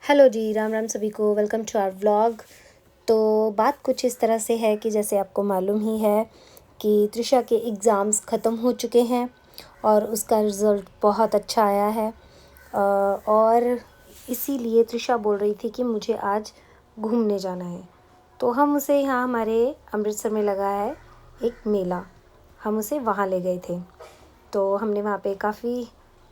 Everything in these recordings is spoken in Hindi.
हेलो जी, राम राम सभी को। Welcome to our vlog. तो बात कुछ इस तरह से है कि जैसे आपको मालूम ही है कि त्रिशा के एग्ज़ाम्स ख़त्म हो चुके हैं और उसका रिज़ल्ट बहुत अच्छा आया है। और इसीलिए त्रिशा बोल रही थी कि मुझे आज घूमने जाना है। तो हम उसे यहाँ हमारे अमृतसर में लगा है एक मेला, हम उसे वहाँ ले गए थे। तो हमने वहाँ पे काफ़ी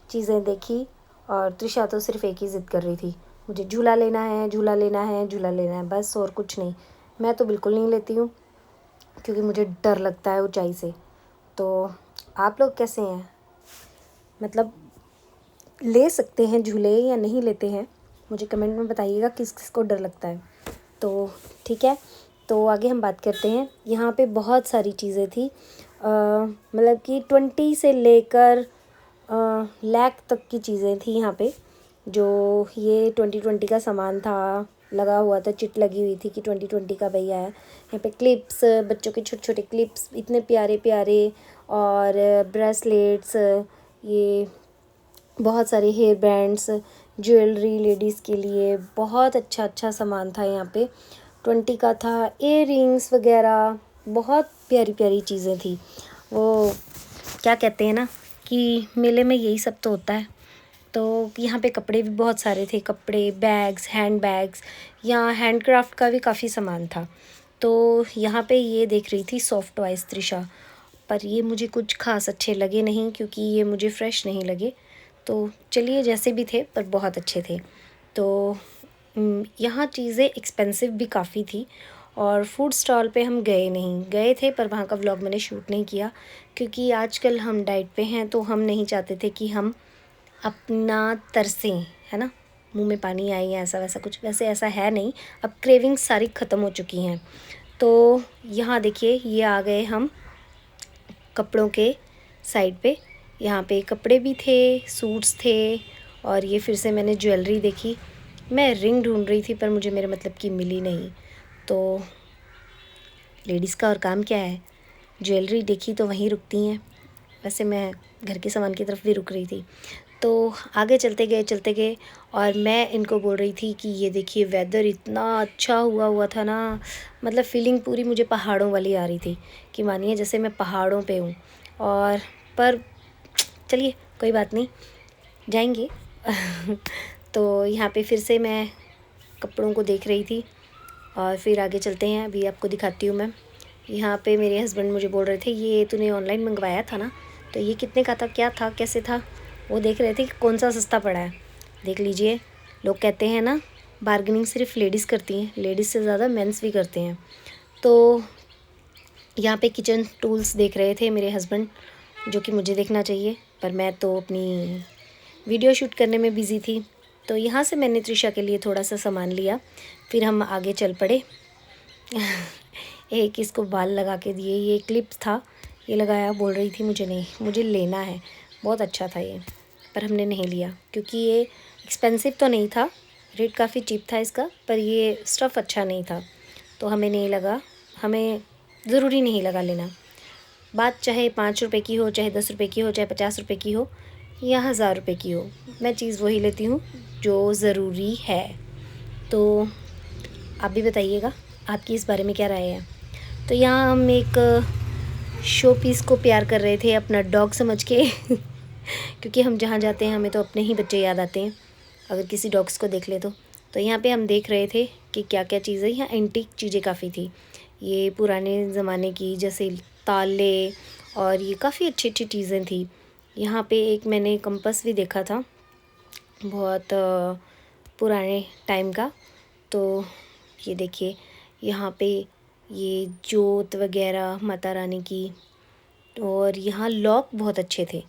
चीज़ें देखी और त्रिशा तो सिर्फ़ एक ही ज़िद कर रही थी, मुझे झूला लेना है, झूला लेना है, झूला लेना है, बस और कुछ नहीं। मैं तो बिल्कुल नहीं लेती हूँ क्योंकि मुझे डर लगता है ऊंचाई से। तो आप लोग कैसे हैं, मतलब ले सकते हैं झूले या नहीं लेते हैं? मुझे कमेंट में बताइएगा किस किस को डर लगता है। तो ठीक है, तो आगे हम बात करते हैं। यहाँ पे बहुत सारी चीज़ें थी, मतलब कि 20 से लेकर लाख तक की चीज़ें थी यहाँ पे। जो ये 2020 का सामान था, लगा हुआ था, चिट लगी हुई थी कि 2020 का भैया है। यहाँ पे क्लिप्स, बच्चों के छोटे छोटे क्लिप्स इतने प्यारे प्यारे, और ब्रेसलेट्स, ये बहुत सारे हेयर बैंड्स, ज्वेलरी लेडीज़ के लिए बहुत अच्छा अच्छा सामान था यहाँ पे। 20 का था, इयररिंग्स वगैरह, बहुत प्यारी प्यारी चीज़ें थी। वो क्या कहते हैं ना कि मेले में यही सब तो होता है। तो यहाँ पे कपड़े भी बहुत सारे थे, कपड़े, बैग्स, हैंड बैग्स, यहाँ हैंडक्राफ्ट का भी काफ़ी सामान था। तो यहाँ पे ये देख रही थी सॉफ्ट टॉयज़ त्रिशा, पर ये मुझे कुछ खास अच्छे लगे नहीं क्योंकि ये मुझे फ्रेश नहीं लगे। तो चलिए, जैसे भी थे पर बहुत अच्छे थे। तो यहाँ चीज़ें एक्सपेंसिव भी काफ़ी थी। और फूड स्टॉल पे हम गए थे पर वहाँ का व्लॉग मैंने शूट नहीं किया क्योंकि आजकल हम डाइट पे हैं, तो हम नहीं चाहते थे कि हम अपना तरसें, है ना, मुंह में पानी आए या ऐसा वैसा कुछ। वैसे ऐसा है नहीं, अब क्रेविंग्स सारी ख़त्म हो चुकी हैं। तो यहाँ देखिए, ये आ गए हम कपड़ों के साइड पे। यहाँ पे कपड़े भी थे, सूट्स थे, और ये फिर से मैंने ज्वेलरी देखी। मैं रिंग ढूंढ रही थी पर मुझे मेरे मतलब की मिली नहीं। तो लेडीज़ का और काम क्या है, ज्वेलरी देखी तो वहीं रुकती हैं। वैसे मैं घर के सामान की तरफ भी रुक रही थी। तो आगे चलते गए और मैं इनको बोल रही थी कि ये देखिए, वेदर इतना अच्छा हुआ हुआ था ना, मतलब फीलिंग पूरी मुझे पहाड़ों वाली आ रही थी कि मानिए जैसे मैं पहाड़ों पे हूँ। और पर चलिए, कोई बात नहीं, जाएंगे। तो यहाँ पे फिर से मैं कपड़ों को देख रही थी और फिर आगे चलते हैं, अभी आपको दिखाती हूँ मैं। यहाँ पे मेरे हस्बैंड मुझे बोल रहे थे, ये तूने ऑनलाइन मंगवाया था ना, तो ये कितने का था, क्या था, कैसे था? वो देख रहे थे कि कौन सा सस्ता पड़ा है। देख लीजिए, लोग कहते हैं ना, बार्गेनिंग सिर्फ लेडीज़ करती हैं, लेडीज़ से ज़्यादा मेंस भी करते हैं। तो यहाँ पे किचन टूल्स देख रहे थे मेरे हस्बैंड, जो कि मुझे देखना चाहिए, पर मैं तो अपनी वीडियो शूट करने में बिज़ी थी। तो यहाँ से मैंने त्रिशा के लिए थोड़ा सा सामान लिया, फिर हम आगे चल पड़े। एक इसको बाल लगा के दिए, ये क्लिप था, ये लगाया, बोल रही थी मुझे नहीं, मुझे लेना है, बहुत अच्छा था ये, पर हमने नहीं लिया क्योंकि ये एक्सपेंसिव तो नहीं था, रेट काफ़ी चीप था इसका, पर ये स्टफ़ अच्छा नहीं था, तो हमें नहीं लगा, हमें ज़रूरी नहीं लगा लेना। बात चाहे 5 रुपए की हो, चाहे 10 रुपए की हो, चाहे 50 रुपए की हो या 1000 रुपए की हो, मैं चीज़ वही लेती हूँ जो ज़रूरी है। तो आप भी बताइएगा, आपकी इस बारे में क्या राय है? तो यहाँ हम एक शो पीस को प्यार कर रहे थे अपना डॉग समझ के क्योंकि हम जहाँ जाते हैं हमें तो अपने ही बच्चे याद आते हैं अगर किसी डॉग्स को देख ले तो यहाँ पे हम देख रहे थे कि क्या क्या चीज़ें, यहाँ एंटीक चीज़ें काफ़ी थी, ये पुराने ज़माने की, जैसे ताले, और ये काफ़ी अच्छी अच्छी चीज़ें थी। यहाँ पे एक मैंने कंपास भी देखा था, बहुत पुराने टाइम का। तो ये देखिए, यहाँ पे ये जोत वगैरह माता रानी की, और यहाँ लॉक बहुत अच्छे थे,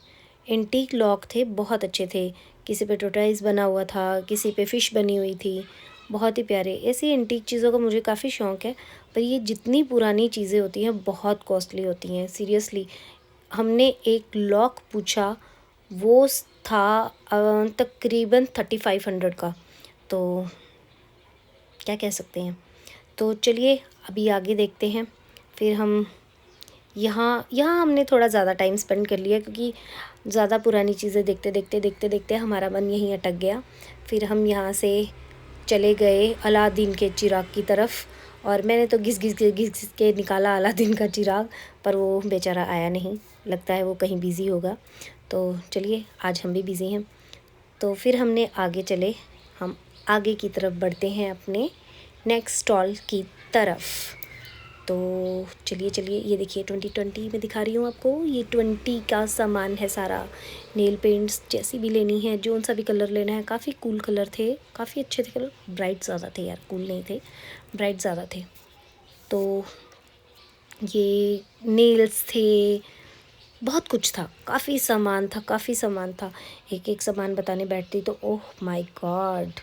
एंटीक लॉक थे, बहुत अच्छे थे। किसी पे टोटाइज बना हुआ था, किसी पे फ़िश बनी हुई थी, बहुत ही प्यारे। ऐसी एंटीक चीज़ों का मुझे काफ़ी शौक़ है, पर ये जितनी पुरानी चीज़ें होती हैं बहुत कॉस्टली होती हैं, सीरियसली। हमने एक लॉक पूछा, वो था तकरीबन 3500 का, तो क्या कह सकते हैं। तो चलिए अभी आगे देखते हैं। फिर हम यहाँ हमने थोड़ा ज़्यादा टाइम स्पेंड कर लिया क्योंकि ज़्यादा पुरानी चीज़ें देखते देखते हमारा मन यहीं अटक गया। फिर हम यहाँ से चले गए अलादीन के चिराग की तरफ, और मैंने तो घिस घिस के निकाला अलादीन का चिराग, पर वो बेचारा आया नहीं, लगता है वो कहीं बिज़ी होगा। तो चलिए आज हम भी बिज़ी हैं, तो फिर हमने आगे चले, हम आगे की तरफ बढ़ते हैं अपने नेक्स्ट स्टॉल की तरफ। तो चलिए ये देखिए 2020 में दिखा रही हूँ आपको, ये 20 का सामान है सारा। नेल पेंट्स जैसी भी लेनी है, जो सा भी कलर लेना है, काफ़ी कूल कलर थे, काफ़ी अच्छे थे कलर, ब्राइट ज़्यादा थे यार, कूल नहीं थे, ब्राइट ज़्यादा थे। तो ये नेल्स थे, बहुत कुछ था, काफ़ी सामान था। एक एक सामान बताने बैठती तो ओह माय गॉड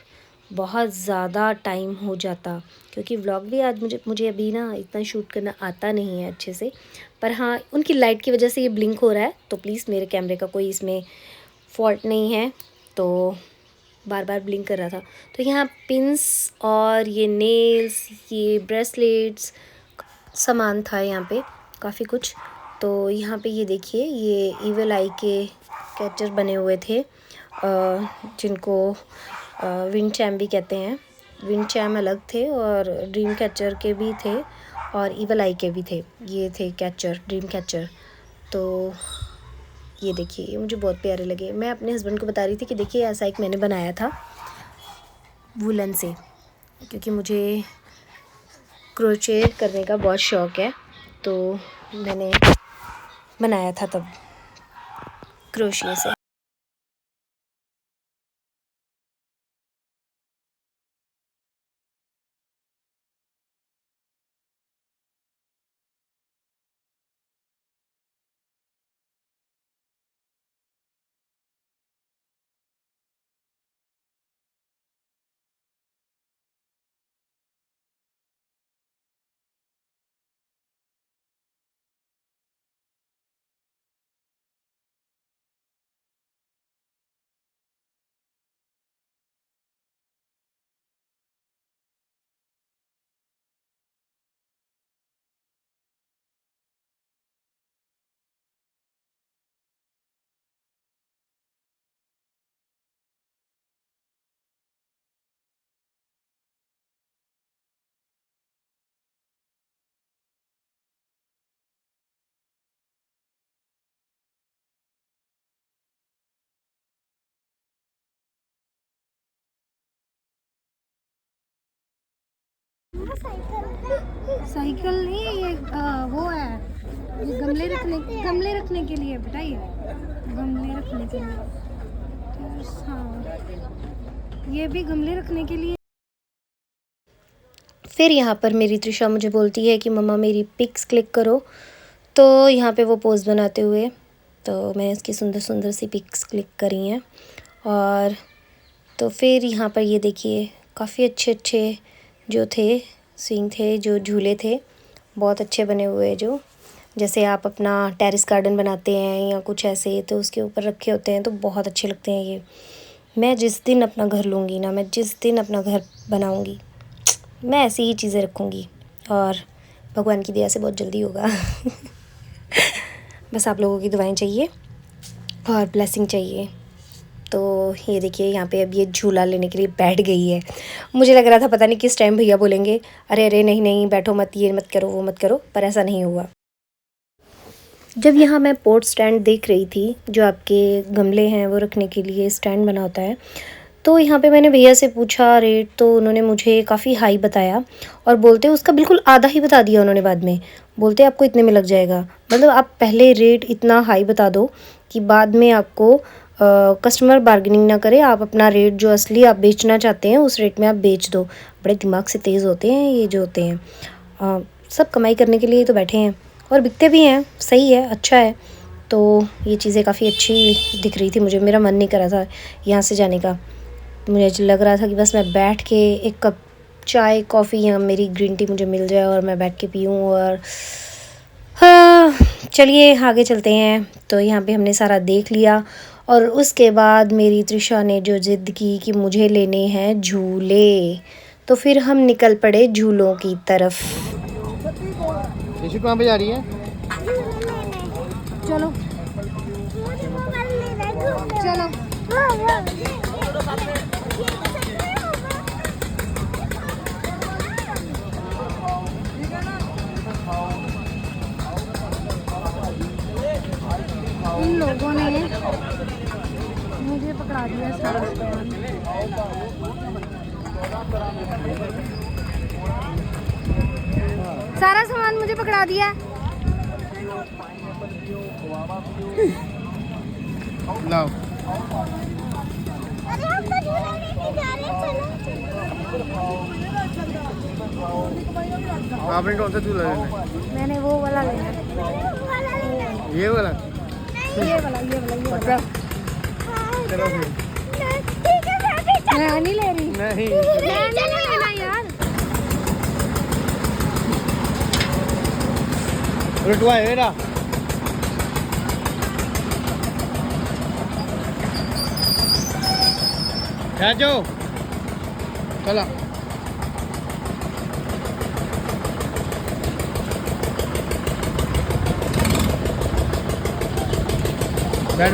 बहुत ज़्यादा टाइम हो जाता, क्योंकि व्लॉग भी आज मुझे अभी ना इतना शूट करना आता नहीं है अच्छे से। पर हाँ, उनकी लाइट की वजह से ये ब्लिंक हो रहा है, तो प्लीज़ मेरे कैमरे का कोई इसमें फॉल्ट नहीं है, तो बार बार ब्लिंक कर रहा था। तो यहाँ पिंस और ये नेल्स, ये ब्रेसलेट्स, सामान था यहाँ पे काफ़ी कुछ। तो यहाँ पे ये देखिए, ये ईवल आई के कैचर बने हुए थे, जिनको विंड चैम भी कहते हैं। विंड चैम अलग थे और ड्रीम कैचर के भी थे, और ईवल आई के भी थे। ये थे कैचर, ड्रीम कैचर। तो ये देखिए, ये मुझे बहुत प्यारे लगे। मैं अपने हस्बैंड को बता रही थी कि देखिए ऐसा एक मैंने बनाया था वुलन से, क्योंकि मुझे क्रोचेट करने का बहुत शौक़ है, तो मैंने बनाया था तब क्रोशिया से। साइकिल नहीं है ये, वो है, ये गमले रखने के लिए बेटा, ये गमले रखने के लिए। तो हाँ, ये भी गमले रखने के लिए। फिर यहाँ पर मेरी त्रिशा मुझे बोलती है कि मम्मा मेरी पिक्स क्लिक करो, तो यहाँ पे वो पोज बनाते हुए, तो मैं इसकी सुंदर सुंदर सी पिक्स क्लिक करी हैं। और तो फिर यहाँ पर ये देखिए, काफ़ी अच्छे अच्छे जो थे स्विंग थे, जो झूले थे, बहुत अच्छे बने हुए, जो जैसे आप अपना टेरेस गार्डन बनाते हैं या कुछ ऐसे, तो उसके ऊपर रखे होते हैं, तो बहुत अच्छे लगते हैं ये। मैं जिस दिन अपना घर लूँगी ना, मैं जिस दिन अपना घर बनाऊँगी, मैं ऐसी ही चीज़ें रखूँगी, और भगवान की दया से बहुत जल्दी होगा। बस आप लोगों की दुआएं चाहिए और ब्लेसिंग चाहिए। तो ये देखिए, यहाँ पे अब ये झूला लेने के लिए बैठ गई है। मुझे लग रहा था पता नहीं किस टाइम भैया बोलेंगे अरे अरे नहीं नहीं बैठो मत, ये मत करो वो मत करो, पर ऐसा नहीं हुआ। जब यहाँ मैं पोर्ट स्टैंड देख रही थी, जो आपके गमले हैं वो रखने के लिए स्टैंड बना होता है, तो यहाँ पे मैंने भैया से पूछा रेट, तो उन्होंने मुझे काफ़ी हाई बताया, और बोलते उसका बिल्कुल आधा ही बता दिया उन्होंने बाद में। बोलते आपको इतने में लग जाएगा। मतलब आप पहले रेट इतना हाई बता दो कि बाद में आपको कस्टमर बार्गेनिंग ना करे, आप अपना रेट जो असली आप बेचना चाहते हैं उस रेट में आप बेच दो। बड़े दिमाग से तेज़ होते हैं ये जो होते हैं, सब कमाई करने के लिए तो बैठे हैं, और बिकते भी हैं, सही है, अच्छा है। तो ये चीज़ें काफ़ी अच्छी दिख रही थी मुझे, मेरा मन नहीं कर रहा था यहाँ से जाने का। मुझे लग रहा था कि बस मैं बैठ के एक कप चाय कॉफ़ी या मेरी ग्रीन टी मुझे मिल जाए और मैं बैठ के पीऊँ। और हाँ, चलिए आगे चलते हैं। तो यहाँ पे हमने सारा देख लिया, और उसके बाद मेरी त्रिशा ने जो ज़िद की कि मुझे लेने हैं झूले, तो फिर हम निकल पड़े झूलों की तरफ। कहाँ पे जा रही है? चलो चलो पकड़ा दिया सारा सामान। सारा सामान मुझे पकड़ा दिया। लाओ। अरे हम तो झूला लेके जा रहे हैं, चलो। आपने कौन सा झूला लेना है? मैंने वो वाला लेना है। ये वाला? ये वाला। पक्का? चलो फिर। मैं नहीं ले रही। नहीं। मैं नहीं लेना यार। रुटवाए मेरा। जाओ। चला। बैठ।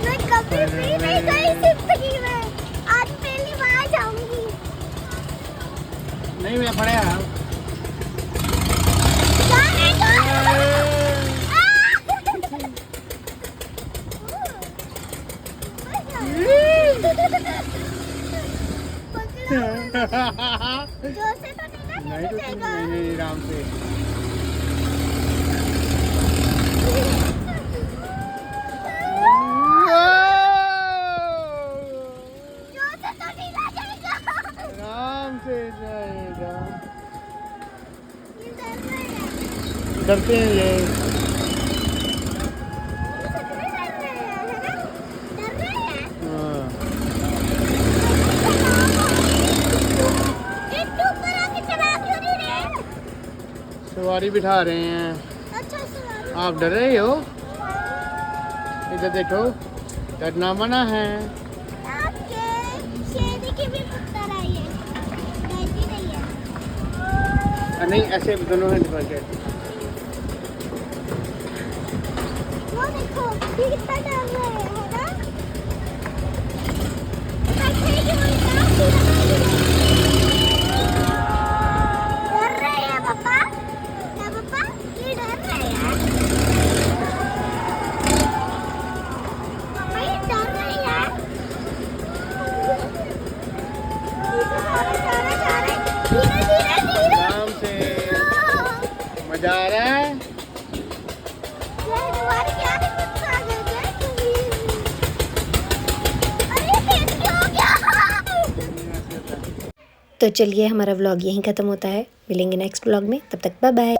मैं कभी भी नहीं गई जिंदगी में, आज पहली बार जाऊंगी। नहीं मैं पढ़े यार। जोर से तो नहीं ना नहीं जाएगा। नहीं आराम से। जोर से तो नहीं ना जाएगा। आराम से जाएगा। ये डर रहे हैं। डरते हैं ये। सच में डर रहे हैं, है ना? डर रहे हैं। हाँ। ये तू ऊपर आके चला क्यों नहीं रहे? सवारी बिठा रहे हैं। अच्छा सवारी। आप डर रहे हो? इधर देखो, डरना मना है। आपके शेर की भी पुत्तर आई है, बैठी नहीं है। नहीं ऐसे दोनों हैं पकड़ के। वो देखो ये कितना डर रहे हैं, है ना? अच्छा ये उल्टा सीधा डर रहे हैं पापा। क्या पापा? ये डर रहे हैं। पापा ये डर रहे हैं। जा रहे। धीरे। आराम से। मजा आ रहा है? ये तुम्हारे क्या दिक्कत आ गई है? अरे कैसे हो गया? तो चलिए हमारा व्लॉग यहीं ख़त्म होता है। मिलेंगे नेक्स्ट व्लॉग में, तब तक बाय बाय।